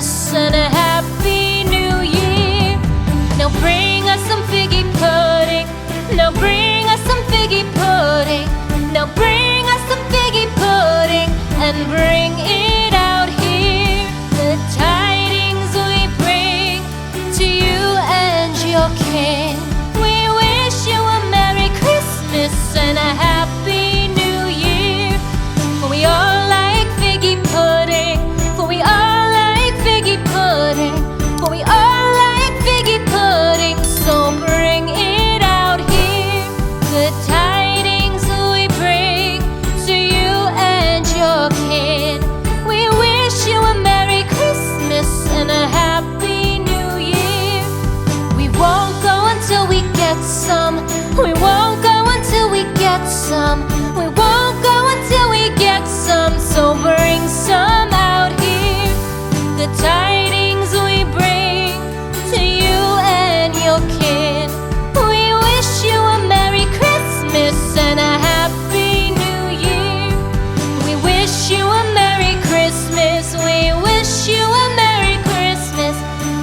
Christmas and a Happy New Year. Now bring us some figgy pudding. Now bring us some figgy pudding. Now bring us some figgy pudding and bring it out here. The tidings we bring to you and your kin. We wish you a Merry Christmas and a Happy New Year. For we all like figgy pudding. For we all like figgy pudding. For we all like figgy pudding. So bring it out here. The tidings we bring to you and your kin. We wish you a Merry Christmas and a Happy New Year. We won't go until we get some. We won't go until we get some. We won't go until we get some. So bring some out here. The tidings we bring to you and your kin. We wish you a Merry Christmas and a Happy New Year. We wish you a Merry Christmas. We wish you a Merry Christmas.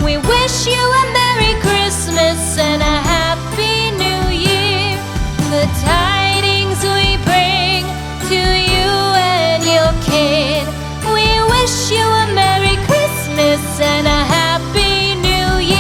We wish you a Merry Christmas and a Happy New Year. The tidings we bring to you and your kin. We wish you a Merry Christmas and a Happy New Year.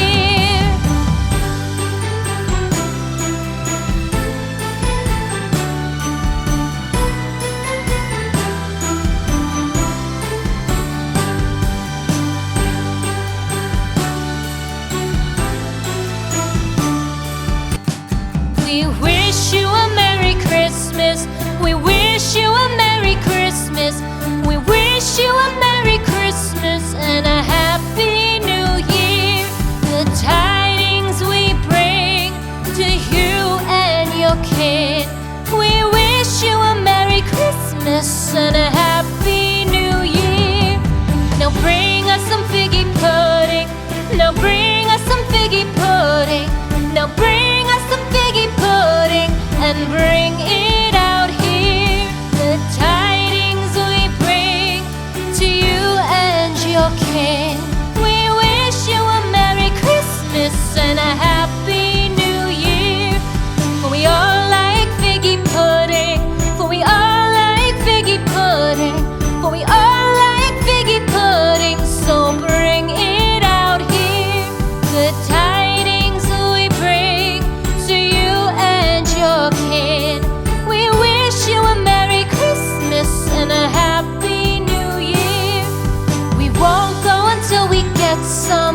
We wish you a Merry Christmas. We wish you a Merry Christmas. We wish you a Merry Christmas and a Happy New Year. The tidings we bring to you and your kin. We wish you a Merry Christmas and a Happy New Year. Now bring us some figgy pudding. Now bring us some figgy pudding. Now bring us some figgy pudding and bring it out here. The tidings we bring to you and your kin. We wish you a Merry Christmas and a Happy New Year. For we all like figgy pudding. For we all like figgy pudding. For we all like figgy pudding. So bring it out here. The tidings we bring to you and your kin. We wish you a Merry Christmas and a Happy New Year. We won't go until we get some.